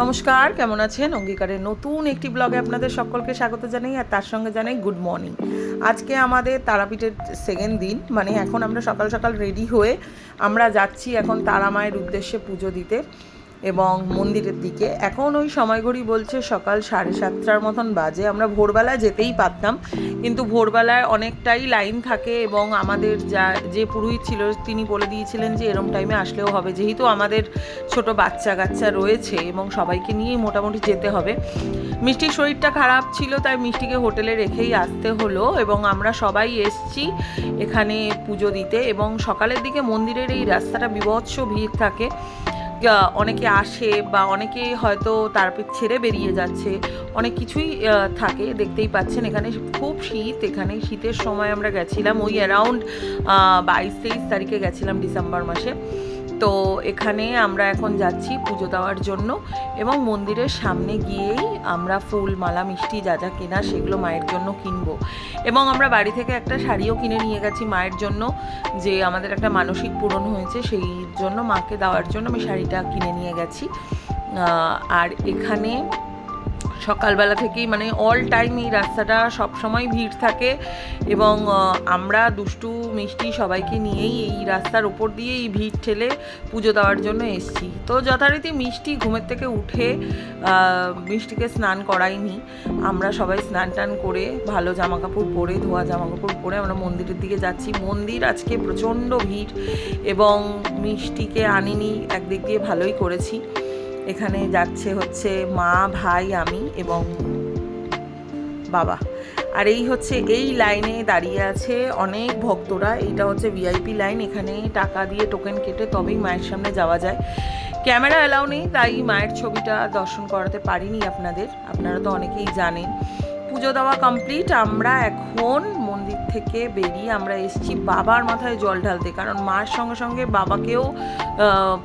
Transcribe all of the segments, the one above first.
নমস্কার, কেমন আছেন? অঙ্গীকারের নতুন একটি ব্লগে আপনাদের সকলকে স্বাগত জানাই, আর তার সঙ্গে জানাই গুড মর্নিং। আজকে আমাদের তারাপীঠের সেকেন্ড দিন, মানে এখন আমরা সকাল সকাল রেডি হয়ে আমরা যাচ্ছি এখন তারা মায়ের উদ্দেশ্যে পুজো দিতে এবং মন্দিরের দিকে। এখন ওই সময় ঘড়ি বলছে সকাল 7:30টার মতন বাজে। আমরা ভোরবেলায় যেতেই পারতাম, কিন্তু ভোরবেলায় অনেকটাই লাইন থাকে এবং আমাদের যে পুরোহিত ছিল তিনি বলে দিয়েছিলেন যে এরম টাইমে আসলেও হবে, যেহেতু আমাদের ছোট বাচ্চা কাচ্চা রয়েছে এবং সবাইকে নিয়েই মোটামুটি যেতে হবে। মিষ্টির শরীরটা খারাপ ছিল, তাই মিষ্টিকে হোটেলে রেখেই আসতে হলো এবং আমরা সবাই এসছি এখানে পুজো দিতে। এবং সকালের দিকে মন্দিরের এই রাস্তাটা বীভৎস ভিড় থাকে, অনেকে আসে বা অনেকে হয়তো তারাপীঠ ছেড়ে বেরিয়ে যাচ্ছে, অনেক কিছুই থাকে। দেখতেই পাচ্ছেন এখানে খুব শীত। এখানে শীতের সময় আমরা গেছিলাম ওই অ্যারাউন্ড 22-23 তারিখে গেছিলাম, ডিসেম্বর মাসে। তো এখানে আমরা এখন যাচ্ছি পুজো দেওয়ার জন্য এবং মন্দিরের সামনে গিয়েই আমরা ফুল মালা মিষ্টি যা যা কেনা সেগুলো মায়ের জন্য কিনবো। এবং আমরা বাড়ি থেকে একটা শাড়িও কিনে নিয়ে গেছি মায়ের জন্য, যে আমাদের একটা মানসিক পূরণ হয়েছে সেই জন্য মাকে দেওয়ার জন্য আমি শাড়িটা কিনে নিয়ে গেছি। আর এখানে সকালবেলা থেকেই মানে অল টাইম এই রাস্তাটা সবসময় ভিড় থাকে এবং আমরা দুষ্টু মিষ্টি সবাইকে নিয়েই এই রাস্তার ওপর দিয়ে এই ভিড় ঠেলে পুজো দেওয়ার জন্য এসেছি। তো যথারীতি মিষ্টি ঘুমের থেকে উঠে মিষ্টিকে স্নান করাইনি, আমরা সবাই স্নান টান করে ভালো জামাকাপড় পরে, ধোয়া জামাকাপড় পরে আমরা মন্দিরের দিকে যাচ্ছি। মন্দির আজকে প্রচণ্ড ভিড় এবং মিষ্টিকে আনিনি, একদিক দিয়ে ভালোই করেছি। এখানে যাচ্ছে হচ্ছে মা, ভাই, আমি এবং বাবা। আর এই হচ্ছে এই লাইনে দাঁড়িয়ে আছে অনেক ভক্তরা। এইটা হচ্ছে ভিআইপি লাইন, এখানে টাকা দিয়ে টোকেন কেটে তবেই মায়ের সামনে যাওয়া যায়। ক্যামেরা অ্যালাউ নেই, তাই মায়ের ছবিটা দর্শন করাতে পারিনি আপনারা তো অনেকেই জানেন। পুজো দেওয়া কমপ্লিট, আমরা এখন মন্দির থেকে বেরিয়ে আমরা এসেছি বাবার মাথায় জল ঢালতে, কারণ মার সঙ্গে সঙ্গে বাবাকেও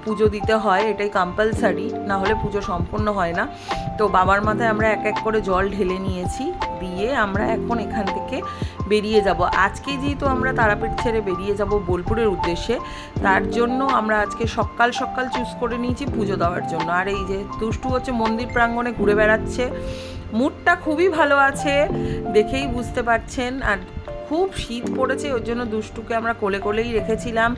পুজো দিতে হয়, এটাই কম্পালসারি, না হলে পুজো সম্পূর্ণ হয় না। তো বাবার মাথায় আমরা এক এক করে জল ঢেলে নিয়েছি, দিয়ে আমরা এখন এখান থেকে বেরিয়ে যাব। আজকে যেহেতু আমরা তারাপীঠ ছেড়ে বেরিয়ে যাব বোলপুরের উদ্দেশ্যে, তার জন্য আমরা আজকে সকাল সকাল চুজ করে নিয়েছি পুজো দেওয়ার জন্য। আর এই যে দুষ্টু হচ্ছে মন্দির প্রাঙ্গণে ঘুরে বেড়াচ্ছে, মুডটা খুবই ভালো আছে দেখেই বুঝতে পারছেন। আর খুব শীত পড়েছে, ওর জন্য দুষ্টুকে আমরা কোলে কোলেই রেখেছিলাম।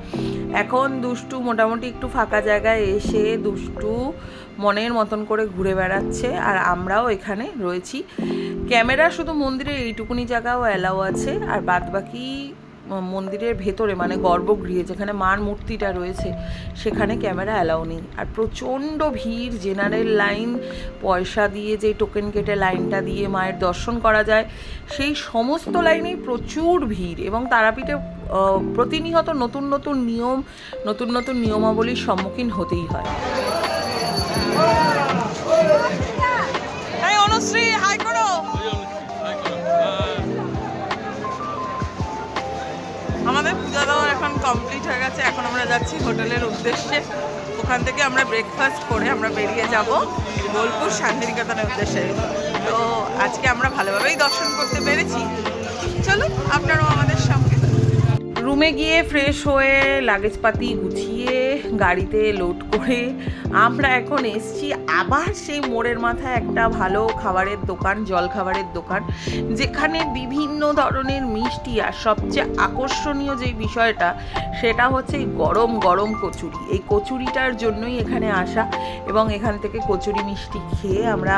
এখন দুষ্টু মোটামুটি একটু ফাঁকা জায়গায় এসে দুষ্টু মনের মতন করে ঘুরে বেড়াচ্ছে, আর আমরাও এখানে রয়েছি। ক্যামেরা শুধু মন্দিরের এইটুকুনি জায়গাও অ্যালাউ আছে, আর বাদবাকি মন্দিরের ভেতরে মানে গর্ভগৃহে যেখানে মার মূর্তিটা রয়েছে সেখানে ক্যামেরা অ্যালাউ নেই। আর প্রচণ্ড ভিড়, জেনারেল লাইন, পয়সা দিয়ে যে টোকেন কেটে লাইনটা দিয়ে মায়ের দর্শন করা যায় সেই সমস্ত লাইনেই প্রচুর ভিড়। এবং তারাপীঠে প্রতিনিয়ত নতুন নতুন নিয়ম, নতুন নতুন নিয়মাবলীর সম্মুখীন হতেই হয়। অনুশ্রী হাই করো। আমাদের পূজা দেওয়া এখন কমপ্লিট হয়ে গেছে, এখন আমরা যাচ্ছি হোটেলের উদ্দেশ্যে। ওখান থেকে আমরা ব্রেকফাস্ট করে আমরা বেরিয়ে যাব বোলপুর শান্তিনিকেতনের উদ্দেশ্যে। তো আজকে আমরা ভালোভাবেই দর্শন করতে পেরেছি। চলুন আপনারাও আমাদের সঙ্গে। রুমে গিয়ে ফ্রেশ হয়ে লাগেজপাতি গুছিয়ে গাড়িতে লোড করে আমরা এখন এসছি আবার সেই মোড়ের মাথায় একটা ভালো খাবারের দোকান, জল খাবারের দোকান, যেখানে বিভিন্ন ধরনের মিষ্টি। আর সবচেয়ে আকর্ষণীয় যে বিষয়টা সেটা হচ্ছে এই গরম গরম কচুরি। এই কচুরিটার জন্যই এখানে আসা এবং এখান থেকে কচুরি মিষ্টি খেয়ে আমরা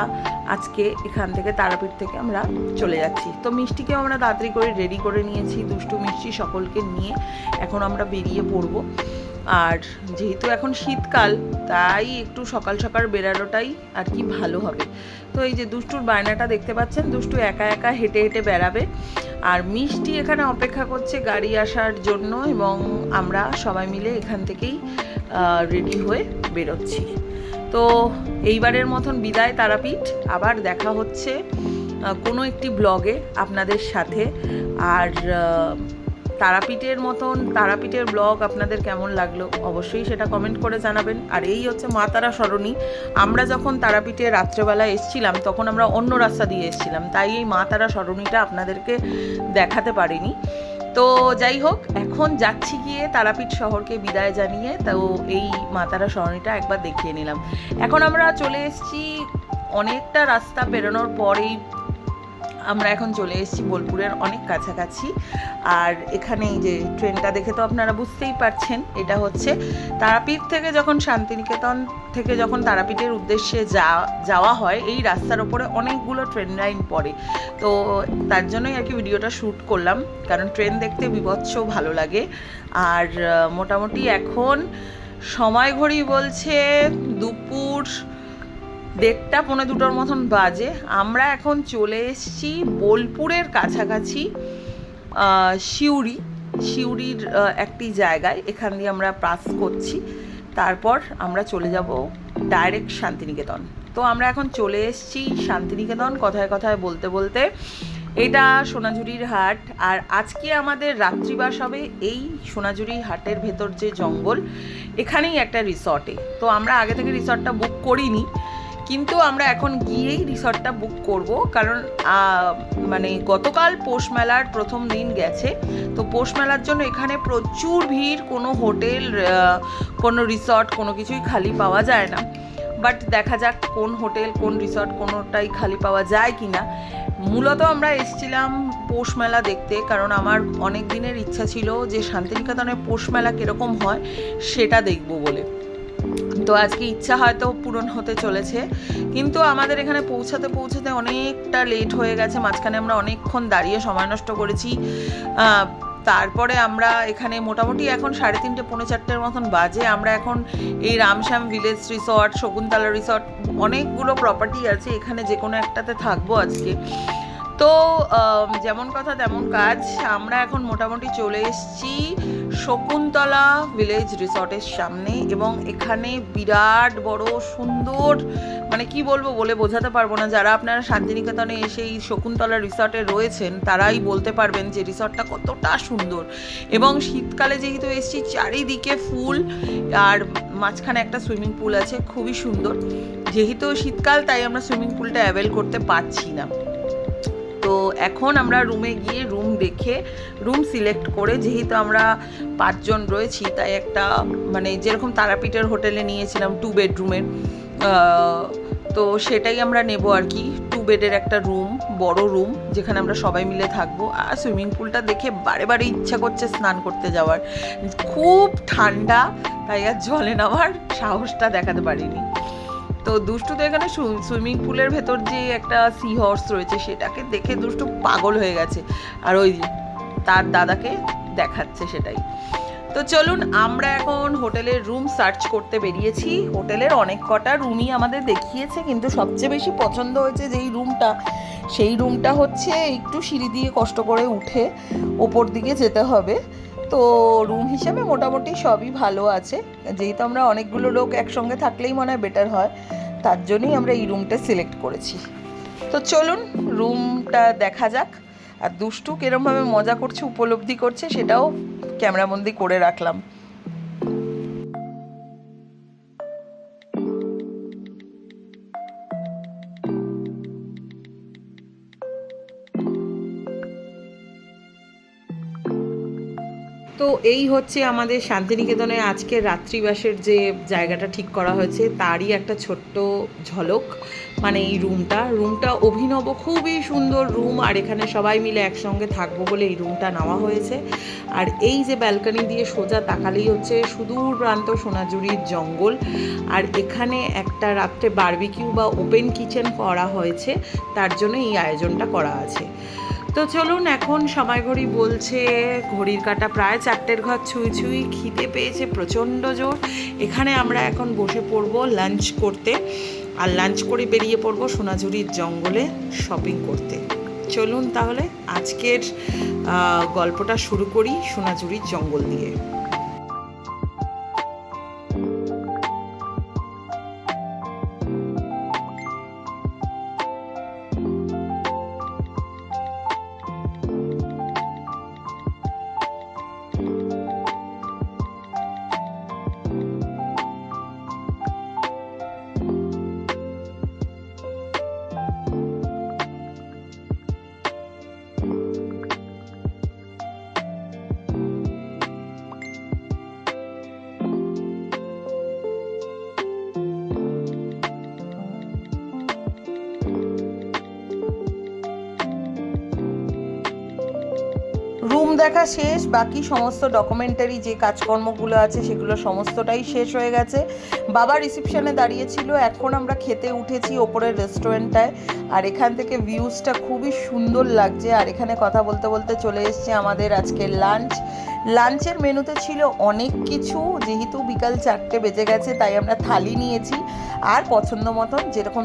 আজকে এখান থেকে তারাপীঠ থেকে আমরা চলে যাচ্ছি। তো মিষ্টিকেও আমরা তাড়াতাড়ি করে রেডি করে নিয়েছি, দুষ্টু মিষ্টি সকলকে নিয়ে এখন আমরা বেরিয়ে পড়ব। আর যেহেতু এখন শীতকাল, তাই একটু সকাল সকাল বেরানোটাই আর কি ভালো হবে। তো এই যে দুষ্টুর বায়নাটা দেখতে পাচ্ছেন, দুষ্টু একা একা হেঁটে হেঁটে বেড়াবে, আর মিষ্টি এখানে অপেক্ষা করছে গাড়ি আসার জন্য এবং আমরা সবাই মিলে এখান থেকেই রেডি হয়ে বেরোচ্ছি। তো এইবারের মতন বিদায় তারাপীঠ, আবার দেখা হচ্ছে কোনো একটি ব্লগে আপনাদের সাথে। আর তারাপীঠের ব্লগ আপনাদের কেমন লাগলো অবশ্যই সেটা কমেন্ট করে জানাবেন। আর এই হচ্ছে মা তারা সরণি। আমরা যখন তারাপীঠে রাত্রেবেলা এসেছিলাম তখন আমরা অন্য রাস্তা দিয়ে এসেছিলাম, তাই এই মা তারা সরণিটা আপনাদেরকে দেখাতে পারিনি। তো যাই হোক, এখন যাচ্ছি গিয়ে তারাপীঠ শহরকে বিদায় জানিয়ে, তো এই মা তারা সরণিটা একবার দেখিয়ে নিলাম। এখন আমরা চলে এসেছি, অনেকটা রাস্তা পেরোনোর পরেই আমরা এখন চলে এসেছি বোলপুরের অনেক কাছাকাছি। আর এখানে এই যে ট্রেনটা দেখে তো আপনারা বুঝতেই পারছেন, এটা হচ্ছে তারাপীঠ থেকে যখন শান্তিনিকেতন থেকে যখন তারাপীঠের উদ্দেশ্যে যাওয়া হয়, এই রাস্তার ওপরে অনেকগুলো ট্রেন লাইন পড়ে। তো তার জন্যই আর কি ভিডিওটা শ্যুট করলাম, কারণ ট্রেন দেখতে বীভৎস ভালো লাগে। আর মোটামুটি এখন সময় ঘড়ি বলছে দুপুর 1:30 পৌনে 2টোর মতন বাজে। আমরা এখন চলে এসেছি বোলপুরের কাছাকাছি সিউড়ির একটি জায়গায়। এখান দিয়ে আমরা পাস করছি, তারপর আমরা চলে যাব ডাইরেক্ট শান্তিনিকেতন। তো আমরা এখন চলে এসেছি শান্তিনিকেতন, কথায় কথায় বলতে বলতে। এটা সোনাঝুরির হাট, আর আজকে আমাদের রাত্রিবাস হবে এই সোনাঝুরি হাটের ভেতর যে জঙ্গল, এখানেই একটা রিসর্টে। তো আমরা আগে থেকে রিসর্টটা বুক করিনি, কিন্তু আমরা এখন গিয়েই রিসর্টটা বুক করব, কারণ মানে গতকাল পৌষ মেলার প্রথম দিন গেছে। তো পৌষ মেলার জন্য এখানে প্রচুর ভিড়, কোনো হোটেল, কোনো রিসর্ট, কোনো কিছুই খালি পাওয়া যায় না। বাট দেখা যাক কোন হোটেল কোন রিসর্ট কোনোটাই খালি পাওয়া যায় কি না। মূলত আমরা এসেছিলাম পৌষ মেলা দেখতে, কারণ আমার অনেক দিনের ইচ্ছা ছিল যে শান্তিনিকেতনে পৌষ মেলা কীরকম হয় সেটা দেখব বলে। তো আজকে ইচ্ছা হয়তো পূরণ হতে চলেছে, কিন্তু আমাদের এখানে পৌঁছাতে পৌঁছাতে অনেকটা লেট হয়ে গেছে। মাঝখানে আমরা অনেকক্ষণ দাঁড়িয়ে সময় নষ্ট করেছি। তারপরে আমরা এখানে মোটামুটি এখন 3:30 পৌনে 4টের মতন বাজে। আমরা এখন এই Ramshyam village resort, Shakuntala resort, অনেকগুলো প্রপার্টি আছে এখানে, যে কোনো একটাতে থাকবো আজকে। তো যেমন কথা তেমন কাজ, আমরা এখন মোটামুটি চলে এসেছি শকুন্তলা ভিলেজ রিসর্টের সামনে, এবং এখানে বিরাট বড় সুন্দর, মানে কি বলবো বলে বোঝাতে পারবো না। যারা আপনারা শান্তিনিকেতনে এসে এই শকুন্তলা রিসর্টে রয়েছেন তারাই বলতে পারবেন যে রিসর্টটা কতটা সুন্দর। এবং শীতকালে যেহেতু এসেছি, চারিদিকে ফুল, আর মাঝখানে একটা সুইমিং পুল আছে, খুবই সুন্দর। যেহেতু শীতকাল, তাই আমরা সুইমিং পুলটা অ্যাভেল করতে পারছি না। তো এখন আমরা রুমে গিয়ে রুম দেখে রুম সিলেক্ট করে, যেহেতু আমরা 5 জন রয়েছি, তাই একটা মানে যেরকম তারাপীঠের হোটেলে নিয়েছিলাম 2 বেডরুমের, তো সেটাই আমরা নেব আর কি। 2 বেডের একটা রুম, বড় রুম, যেখানে আমরা সবাই মিলে থাকবো। আর সুইমিং পুলটা দেখে বারে বারে ইচ্ছা করছে স্নান করতে যাওয়ার। খুব ঠান্ডা, তাই আর জলে নামার সাহসটা দেখাতে পারিনি। তো দুষ্টু তো এখানে সুইমিং পুলের ভেতর যে একটা সি হর্স রয়েছে, সেটাকে দেখে দুষ্টু পাগল হয়ে গেছে, আর ওই তার দাদাকে দেখাচ্ছে সেটাই। তো চলুন, আমরা এখন হোটেলের রুম সার্চ করতে বেরিয়েছি। হোটেলের অনেক কটা রুমই আমাদের দেখিয়েছে, কিন্তু সবচেয়ে বেশি পছন্দ হয়েছে যেই রুমটা, সেই রুমটা হচ্ছে একটু সিঁড়ি দিয়ে কষ্ট করে উঠে ওপর দিকে যেতে হবে। তো রুম হিসেবে মোটামুটি সবই ভালো আছে, যেহেতু আমরা অনেকগুলো লোক একসঙ্গে থাকলেই মনে হয় বেটার হয়, তার জন্যই আমরা এই রুমটা সিলেক্ট করেছি। তো চলুন রুমটা দেখা যাক, আর দুষ্টু কিরমভাবে মজা করছে, উপলব্ধি করছে, সেটাও ক্যামেরাবন্দি করে রাখলাম। তো এই হচ্ছে আমাদের শান্তিনিকেতনে আজকের রাত্রিবাসের যে জায়গাটা ঠিক করা হয়েছে, তারই একটা ছোট্ট ঝলক। মানে এই রুমটা অভিনব, খুবই সুন্দর রুম, আর এখানে সবাই মিলে একসঙ্গে থাকবো বলে এই রুমটা নেওয়া হয়েছে। আর এই যে ব্যালকনি দিয়ে সোজা তাকালেই হচ্ছে সুদূর প্রান্ত সোনাঝুরির জঙ্গল, আর এখানে একটা রাত্রে বারবিকিউ বা ওপেন কিচেন করা হয়েছে, তার জন্য এই আয়োজনটা করা আছে। তো চলুন, এখন সময় ঘড়ি বলছে ঘড়ির কাঁটা প্রায় 4টের ঘর ছুঁই ছুঁই। খিদে পেয়েছে প্রচণ্ড জোর। এখানে আমরা এখন বসে পড়বো লাঞ্চ করতে, আর লাঞ্চ করে বেরিয়ে পড়বো সোনাঝুরির জঙ্গলে শপিং করতে। চলুন তাহলে আজকের গল্পটা শুরু করি সোনাঝুরির জঙ্গল দিয়ে। দেখা শেষ, বাকি সমস্ত ডকুমেন্টারি যে কাজকর্মগুলো আছে সেগুলো সমস্তটাই শেষ হয়ে গেছে। বাবা রিসেপশনে দাঁড়িয়েছিল, এখন আমরা খেতে উঠেছি ওপরের রেস্টুরেন্টটায়। আর এখান থেকে ভিউজটা খুবই সুন্দর লাগছে। আর এখানে কথা বলতে বলতে চলে এসছে আমাদের আজকের লাঞ্চের মেনুতে ছিল অনেক কিছু। যেহেতু বিকাল 4টে বেজে গেছে তাই আমরা থালি নিয়েছি, আর পছন্দ মতন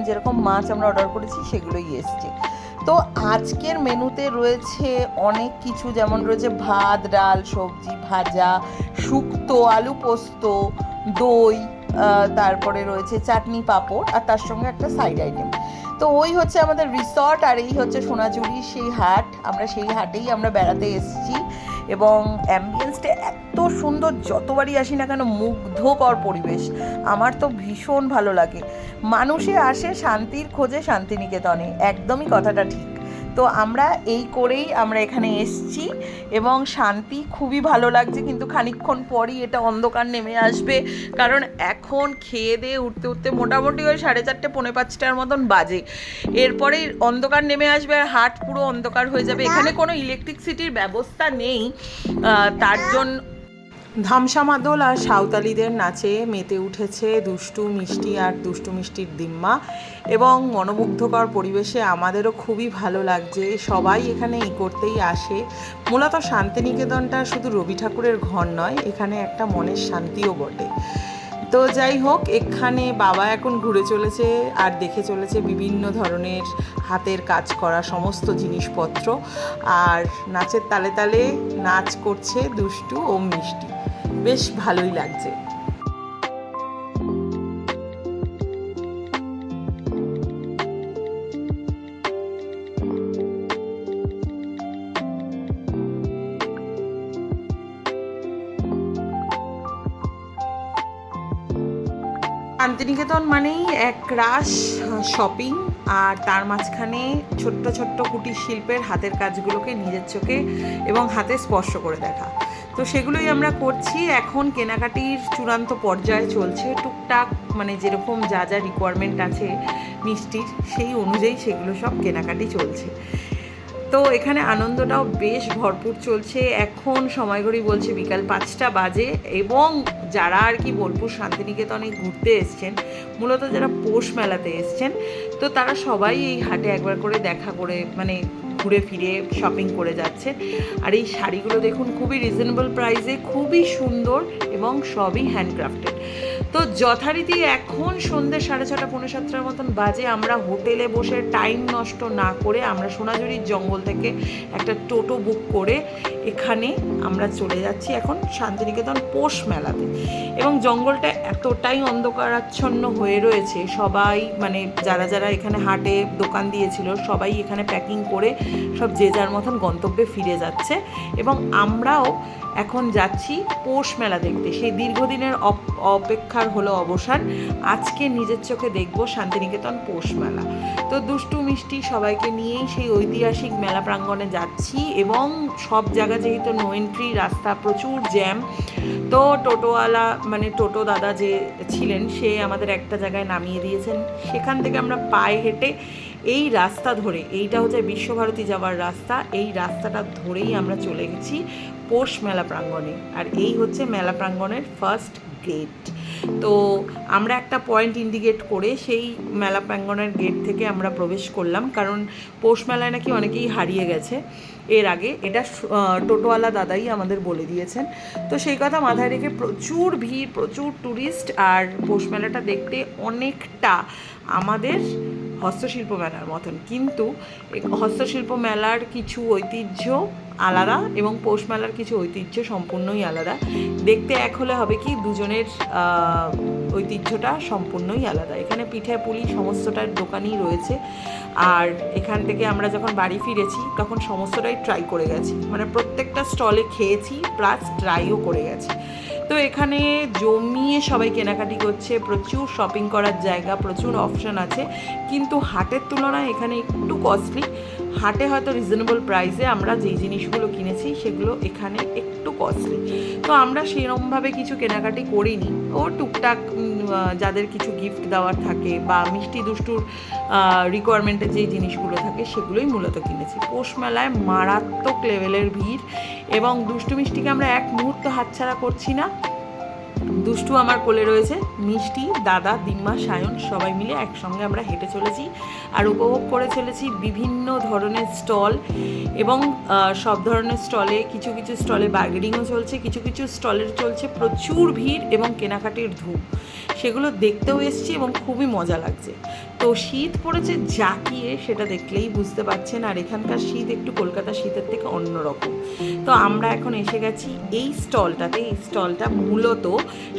যেরকম মাছ আমরা অর্ডার করেছি সেগুলোই এসছে। তো আজকের মেনুতে রয়েছে অনেক কিছু, যেমন রয়েছে ভাত, ডাল, সবজি, ভাজা, শুক্তো, আলু পোস্ত, দই, তারপরে রয়েছে চাটনি, পাঁপড়, আর তার সঙ্গে একটা সাইড আইটেম। তো ওই হচ্ছে আমাদের রিসর্ট, আর এই হচ্ছে সোনাঝুরির সেই হাট। আমরা সেই হাটেই আমরা বেড়াতে এসেছি, এবং অ্যাম্বিয়েন্সটা এত সুন্দর, যতবারই আসি না কেন মুগ্ধকর পরিবেশ। আমার তো ভীষণ ভালো লাগে। মানুষে আসে শান্তির খোঁজে শান্তিনিকেতনে, একদমই কথাটা ঠিক। তো আমরা এই করেই আমরা এখানে এসছি, এবং শান্তি খুবই ভালো লাগছে। কিন্তু খানিকক্ষণ পরই এটা অন্ধকার নেমে আসবে, কারণ এখন খেয়ে দিয়ে উঠতে উঠতে মোটামুটি ওই 4:30 পৌনে 5টার মতন বাজে। এরপরেই অন্ধকার নেমে আসবে আর হাট পুরো অন্ধকার হয়ে যাবে। এখানে কোনো ইলেকট্রিসিটির ব্যবস্থা নেই, তার জন্য ধামসা মাদল আর সাঁওতালিদের নাচে মেতে উঠেছে দুষ্টু মিষ্টি আর দুষ্টু মিষ্টির দিম্মা, এবং মনোমুগ্ধকর পরিবেশে আমাদেরও খুবই ভালো লাগছে। সবাই এখানে এই করতেই আসে। মূলত শান্তিনিকেতনটা শুধু রবি ঠাকুরের ঘর নয়, এখানে একটা মনের শান্তিও বটে। তো যাই হোক, এখানে বাবা এখন ঘুরে চলেছে আর দেখে চলেছে বিভিন্ন ধরনের হাতের কাজ করা সমস্ত জিনিসপত্র, আর নাচের তালে তালে নাচ করছে দুষ্টু ও মিষ্টি। বেশ ভালোই লাগছে। শান্তিনিকেতন মানেই এক রাশ শপিং, আর তার মাঝখানে ছোট্ট ছোট্ট কুটির শিল্পের হাতের কাজগুলোকে নিজের চোখে এবং হাতে স্পর্শ করে দেখা। তো সেগুলোই আমরা করছি। এখন কেনাকাটির চূড়ান্ত পর্যায়ে চলছে। টুকটাক মানে যেরকম যা যা রিকোয়ারমেন্ট আছে মিষ্টির, সেই অনুযায়ী সেগুলো সব কেনাকাটি চলছে। তো এখানে আনন্দটাও বেশ ভরপুর চলছে। এখন সময়ঘড়ি বলছে বিকাল 5টা বাজে, এবং যারা আর কি বোলপুর শান্তিনিকেতনে ঘুরতে এসছেন, মূলত যারা পৌষ মেলাতে এসছেন, তো তারা সবাই এই হাটে একবার করে দেখা করে মানে ঘুরে ফিরে শপিং করে যাচ্ছে। আর এই শাড়িগুলো দেখুন, খুবই রিজনেবল প্রাইসে, খুবই সুন্দর, এবং সবই হ্যান্ডক্রাফটেড। তো যথারীতি এখন সন্ধ্যে 6:30 পৌনে 7টার মতন বাজে। আমরা হোটেলে বসে টাইম নষ্ট না করে আমরা সোনাঝুরির জঙ্গল থেকে একটা টোটো বুক করে এখানে আমরা চলে যাচ্ছি এখন শান্তিনিকেতন পৌষ মেলাতে। এবং জঙ্গলটা এতটাই অন্ধকারাচ্ছন্ন হয়ে রয়েছে, সবাই মানে যারা যারা এখানে হাটে দোকান দিয়েছিল সবাই এখানে প্যাকিং করে সব যে যার মতন গন্তব্যে ফিরে যাচ্ছে, এবং আমরাও এখন যাচ্ছি পৌষ মেলা দেখতে। সেই দীর্ঘদিনের অপেক্ষার হলো অবসান। আজকে নিজের চোখে দেখব শান্তিনিকেতন পৌষ মেলা। তো দুষ্টু মিষ্টি সবাইকে নিয়েই সেই ঐতিহাসিক মেলা প্রাঙ্গণে যাচ্ছি, এবং সব জায়গা যেহেতু নো এন্ট্রি রাস্তা, প্রচুর জ্যাম। তো টোটোওয়ালা মানে টোটো দাদা যে ছিলেন, সে আমাদের একটা জায়গায় নামিয়ে দিয়েছেন। সেখান থেকে আমরা পায়ে হেঁটে এই রাস্তা ধরে, এইটা হচ্ছে বিশ্বভারতী যাওয়ার রাস্তা, এই রাস্তাটা ধরেই আমরা চলে গেছি পৌষ মেলা প্রাঙ্গণে। আর এই হচ্ছে মেলা প্রাঙ্গণের ফার্স্ট গেট। তো আমরা একটা পয়েন্ট ইন্ডিকেট করে সেই মেলা প্রাঙ্গণের গেট থেকে আমরা প্রবেশ করলাম, কারণ পৌষ মেলায় নাকি অনেকেই হারিয়ে গেছে এর আগে, এটা টোটোওয়ালা দাদাই আমাদের বলে দিয়েছেন। তো সেই কথা মাথায় রেখে প্রচুর ভিড়, প্রচুর ট্যুরিস্ট। আর পৌষ মেলাটা দেখতে অনেকটা আমাদের হস্তশিল্প মেলার মতন, কিন্তু হস্তশিল্প মেলার কিছু ঐতিহ্য আলাদা এবং পৌষ মেলার কিছু ঐতিহ্য সম্পূর্ণই আলাদা। দেখতে এক হলে হবে কি, দুজনের ঐতিহ্যটা সম্পূর্ণই আলাদা। এখানে পিঠে পুলি সমস্তটার দোকানই রয়েছে। আর এখান থেকে আমরা যখন বাড়ি ফিরেছি তখন সমস্তটাই ট্রাই করে গেছি, মানে প্রত্যেকটা স্টলে খেয়েছি প্লাস ট্রাইও করে গেছি। তো এখানে জমিয়ে সবাই কেনাকাটি করছে, প্রচুর শপিং করার জায়গা, প্রচুর অপশান আছে, কিন্তু হাটের তুলনায় এখানে একটু কস্টলি। হাটে হয়তো রিজনেবল প্রাইসে আমরা যেই জিনিসগুলো কিনেছি সেগুলো এখানে একটু কস্টলি। তো আমরা সেরকমভাবে কিছু কেনাকাটি করিনি, ও টুকটাক যাদের কিছু গিফট দেওয়ার থাকে বা মিষ্টি দুষ্টুর রিকোয়ারমেন্টের যেই জিনিসগুলো থাকে সেগুলোই মূলত কিনেছি। পৌষ মেলায় মারাত্মক লেভেলের ভিড় এবং দুষ্টু মিষ্টিকে আমরা এক মুহূর্ত হাতছাড়া করছি না। দুষ্টু আমার কোলে রয়েছে, মিষ্টি, দাদা, দিম্মা, সায়ন সবাই মিলে একসঙ্গে আমরা হেঁটে চলেছি আর উপভোগ করে চলেছি বিভিন্ন ধরনের স্টল এবং সব ধরনের স্টলে কিছু কিছু স্টলে বার্গেনিংও চলছে, কিছু কিছু স্টলের চলছে প্রচুর ভিড় এবং কেনাকাটির ধূপ। সেগুলো দেখতেও এসেছি এবং খুবই মজা লাগছে। তো শীত পড়েছে জাঁকিয়ে, সেটা দেখলেই বুঝতে পারছেন। আর এখানকার শীত একটু কলকাতার শীতের থেকে অন্যরকম। তো আমরা এখন এসে গেছি এই স্টলটাতে। এই স্টলটা মূলত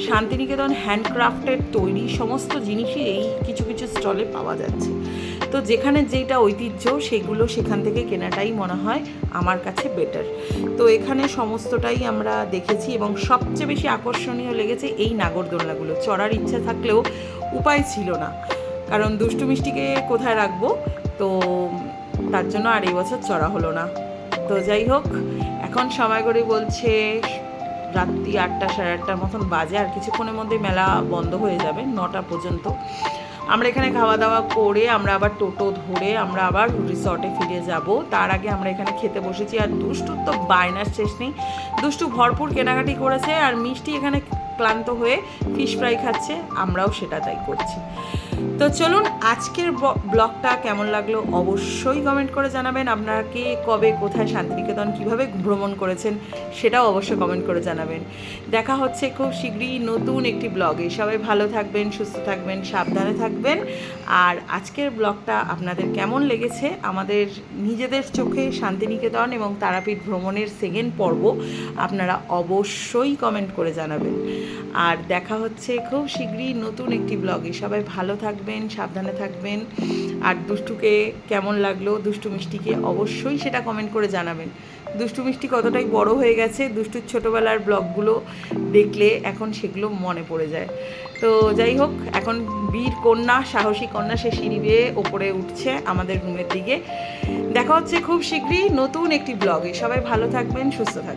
শান্তিনিকেতন হ্যান্ডক্রাফটের তৈরি সমস্ত জিনিসই এই কিছু কিছু স্টলে পাওয়া যাচ্ছে। তো যেখানে যেটা ঐতিহ্য সেগুলো সেখান থেকে কেনাটাই মনে হয় আমার কাছে বেটার। তো এখানে সমস্তটাই আমরা দেখেছি এবং সবচেয়ে বেশি আকর্ষণীয় লেগেছে এই নাগরদোলনাগুলো। চড়ার ইচ্ছা থাকলেও উপায় ছিল না, কারণ দুষ্টু মিষ্টিকে কোথায় রাখবো, তো তার জন্য আর এই বছর চড়া হলো না। তো যাই হোক, এখন সময় করে বলছে রাত্রি 8টা সাড়ে 8টার মতন বাজে, আর কিছুক্ষণের মধ্যে মেলা বন্ধ হয়ে যাবে 9টা পর্যন্ত। আমরা এখানে খাওয়া দাওয়া করে আমরা আবার টোটো ধরে আমরা আবার রিসর্টে ফিরে যাব। তার আগে আমরা এখানে খেতে বসেছি। আর দুষ্টুর তো বায়নার শেষ নেই, দুষ্টু ভরপুর কেনাকাটি করেছে আর মিষ্টি এখানে ক্লান্ত হয়ে ফিশ ফ্রাই খাচ্ছে, আমরাও সেটা তাই করছি। তো চলুন, আজকের ব্লগটা কেমন লাগলো অবশ্যই কমেন্ট করে জানাবেন। আপনাকে কবে কোথায় শান্তিনিকেতন কীভাবে ভ্রমণ করেছেন সেটাও অবশ্যই কমেন্ট করে জানাবেন। দেখা হচ্ছে খুব শীঘ্রই নতুন একটি ব্লগে। সবাই ভালো থাকবেন, সুস্থ থাকবেন, সাবধানে থাকবেন। আর আজকের ব্লগটা আপনাদের কেমন লেগেছে আমাদের নিজেদের চোখে শান্তিনিকেতন এবং তারাপীঠ ভ্রমণের সেকেন্ড পর্ব আপনারা অবশ্যই কমেন্ট করে জানাবেন। আর দেখা হচ্ছে খুব শীঘ্রই নতুন একটি ব্লগে। সবাই ভালো থাকবেন, সাবধানে থাকবেন। আর দুষ্টুকে কেমন লাগলো, দুষ্টু মিষ্টিকে অবশ্যই সেটা কমেন্ট করে জানাবেন। দুষ্টু মিষ্টি কতটাই বড় হয়ে গেছে, দুষ্টুর ছোটোবেলার ব্লগগুলো দেখলে এখন সেগুলো মনে পড়ে যায়। তো যাই হোক, এখন বীর কন্যা, সাহসী কন্যা সে সিঁড়ি বেয়ে ওপরে উঠছে আমাদের রুমের দিকে। দেখা হচ্ছে খুব শীঘ্রই নতুন একটি ব্লগে। সবাই ভালো থাকবেন, সুস্থ থাকবেন।